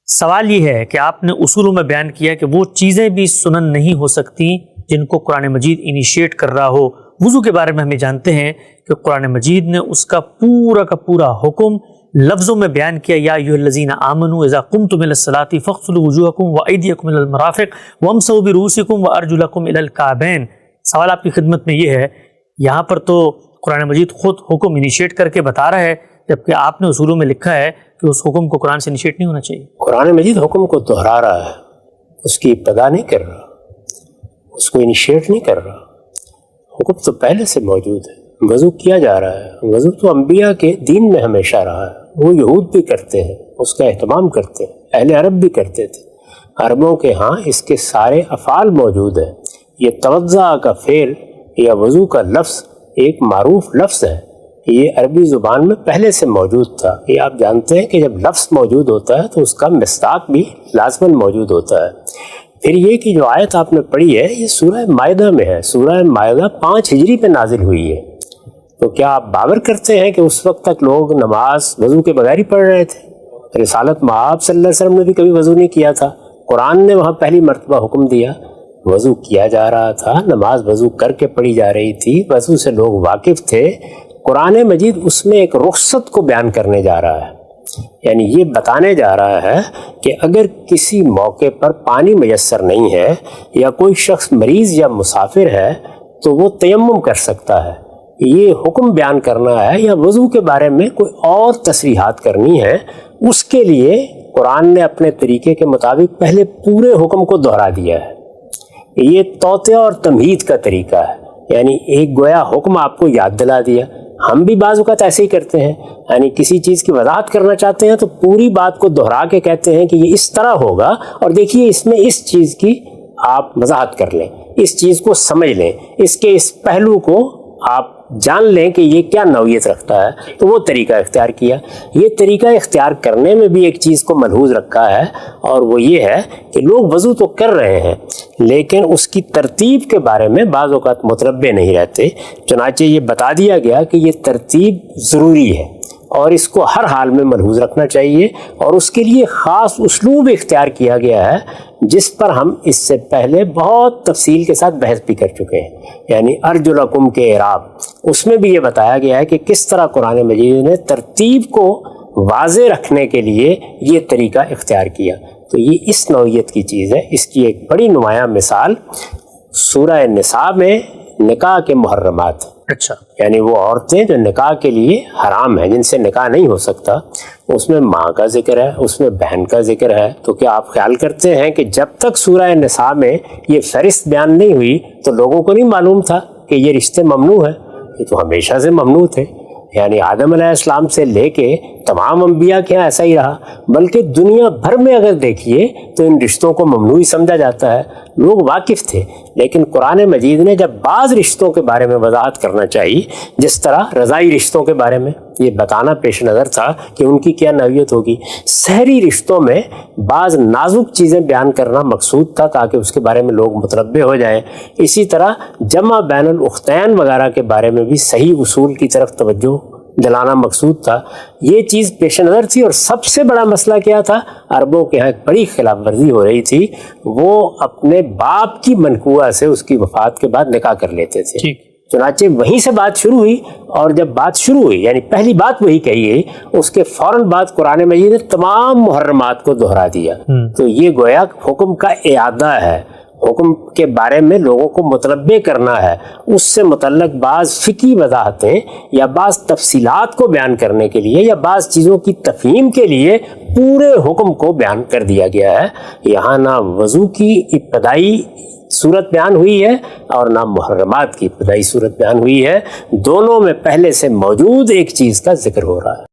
سوال یہ ہے کہ آپ نے اصولوں میں بیان کیا کہ وہ چیزیں بھی سنن نہیں ہو سکتی جن کو قرآن مجید انیشیٹ کر رہا ہو۔ وضو کے بارے میں ہمیں جانتے ہیں کہ قرآن مجید نے اس کا پورا حکم لفظوں میں بیان کیا، یا ایھا الذین آمنوا اذا قمتم الی الصلاۃ فاغسلوا وجوہکم وایدیکم الی المرافق وامسحوا برؤوسکم وارجلکم الی الکعبین۔ سوال آپ کی خدمت میں یہ ہے، یہاں پر تو قرآن مجید خود حکم انیشیٹ کر کے بتا رہا ہے، جبکہ آپ نے اصولوں میں لکھا ہے کہ اس حکم کو قرآن سے انیشیٹ نہیں ہونا چاہیے۔ قرآن مجید حکم کو دہرا رہا ہے، اس کی ابتدا نہیں کر رہا، اس کو انیشیٹ نہیں کر رہا۔ حکم تو پہلے سے موجود ہے، وضو کیا جا رہا ہے۔ وضو تو انبیاء کے دین میں ہمیشہ رہا ہے، وہ یہود بھی کرتے ہیں، اس کا اہتمام کرتے ہیں، اہل عرب بھی کرتے تھے۔ عربوں کے ہاں اس کے سارے افعال موجود ہیں۔ یہ توضع کا فعل یا وضو کا لفظ ایک معروف لفظ ہے، یہ عربی زبان میں پہلے سے موجود تھا۔ یہ آپ جانتے ہیں کہ جب لفظ موجود ہوتا ہے تو اس کا مصداق بھی لازماً موجود ہوتا ہے۔ پھر یہ کہ جو آیت آپ نے پڑھی ہے یہ سورہ مائدہ میں ہے۔ سورہ مائدہ 5 ہجری پہ نازل ہوئی ہے۔ تو کیا آپ باور کرتے ہیں کہ اس وقت تک لوگ نماز وضو کے بغیر ہی پڑھ رہے تھے؟ رسالت مآب صلی اللہ علیہ وسلم نے بھی کبھی وضو نہیں کیا تھا۔ قرآن نے وہاں پہلی مرتبہ حکم دیا، وضو کیا جا رہا تھا، نماز وضو کر کے پڑھی جا رہی تھی، وضو سے لوگ واقف تھے۔ قرآن مجید اس میں ایک رخصت کو بیان کرنے جا رہا ہے، یعنی یہ بتانے جا رہا ہے کہ اگر کسی موقع پر پانی میسر نہیں ہے یا کوئی شخص مریض یا مسافر ہے تو وہ تیمم کر سکتا ہے۔ یہ حکم بیان کرنا ہے یا وضو کے بارے میں کوئی اور تصریحات کرنی ہے، اس کے لیے قرآن نے اپنے طریقے کے مطابق پہلے پورے حکم کو دہرا دیا ہے۔ یہ توطیہ اور تمہید کا طریقہ ہے، یعنی ایک گویا حکم آپ کو یاد دلا دیا۔ ہم بھی بعض اوقات ایسے ہی کرتے ہیں، یعنی کسی چیز کی وضاحت کرنا چاہتے ہیں تو پوری بات کو دہرا کے کہتے ہیں کہ یہ اس طرح ہوگا، اور دیکھیے اس میں اس چیز کی آپ وضاحت کر لیں، اس چیز کو سمجھ لیں، اس کے اس پہلو کو آپ جان لیں کہ یہ کیا نوعیت رکھتا ہے۔ تو وہ طریقہ اختیار کیا۔ یہ طریقہ اختیار کرنے میں بھی ایک چیز کو ملحوظ رکھا ہے، اور وہ یہ ہے کہ لوگ وضو تو کر رہے ہیں لیکن اس کی ترتیب کے بارے میں بعض اوقات متربع نہیں رہتے۔ چنانچہ یہ بتا دیا گیا کہ یہ ترتیب ضروری ہے اور اس کو ہر حال میں ملحوظ رکھنا چاہیے، اور اس کے لیے خاص اسلوب اختیار کیا گیا ہے جس پر ہم اس سے پہلے بہت تفصیل کے ساتھ بحث بھی کر چکے ہیں، یعنی ارجلکم کے اعراب۔ اس میں بھی یہ بتایا گیا ہے کہ کس طرح قرآن مجید نے ترتیب کو واضح رکھنے کے لیے یہ طریقہ اختیار کیا۔ تو یہ اس نوعیت کی چیز ہے۔ اس کی ایک بڑی نمایاں مثال سورہ نساء میں نکاح کے محرمات، اچھا، یعنی وہ عورتیں جو نکاح کے لیے حرام ہیں، جن سے نکاح نہیں ہو سکتا، اس میں ماں کا ذکر ہے، اس میں بہن کا ذکر ہے۔ تو کیا آپ خیال کرتے ہیں کہ جب تک سورہ نساء میں یہ فہرست بیان نہیں ہوئی تو لوگوں کو نہیں معلوم تھا کہ یہ رشتے ممنوع ہیں؟ یہ تو ہمیشہ سے ممنوع تھے، یعنی آدم علیہ السلام سے لے کے تمام انبیاء کے یہاں ایسا ہی رہا، بلکہ دنیا بھر میں اگر دیکھیے تو ان رشتوں کو ممنوع ہی سمجھا جاتا ہے۔ لوگ واقف تھے، لیکن قرآن مجید نے جب بعض رشتوں کے بارے میں وضاحت کرنا چاہیے، جس طرح رضائی رشتوں کے بارے میں یہ بتانا پیش نظر تھا کہ ان کی کیا نوعیت ہوگی، سحری رشتوں میں بعض نازک چیزیں بیان کرنا مقصود تھا تاکہ اس کے بارے میں لوگ متربع ہو جائیں۔ اسی طرح جمع بین الاختین وغیرہ کے بارے میں بھی صحیح اصول کی طرف توجہ دلانا مقصود تھا۔ یہ چیز پیش نظر تھی، اور سب سے بڑا مسئلہ کیا تھا؟ عربوں کے ہاں ایک بڑی خلاف ورزی ہو رہی تھی، وہ اپنے باپ کی منقوہ سے اس کی وفات کے بعد نکاح کر لیتے تھے۔ چنانچہ وہیں سے بات شروع ہوئی، اور جب بات شروع ہوئی یعنی پہلی بات وہی کہی گئی، اس کے فوراً بعد قرآن مجید نے تمام محرمات کو دہرا دیا۔ تو یہ گویا حکم کا اعادہ ہے، حکم کے بارے میں لوگوں کو متنبع کرنا ہے، اس سے متعلق بعض فقہی وضاحتیں یا بعض تفصیلات کو بیان کرنے کے لیے یا بعض چیزوں کی تفہیم کے لیے پورے حکم کو بیان کر دیا گیا ہے۔ یہاں نہ وضو کی ابتدائی صورت بیان ہوئی ہے اور نہ محرمات کی ابتدائی صورت بیان ہوئی ہے، دونوں میں پہلے سے موجود ایک چیز کا ذکر ہو رہا ہے۔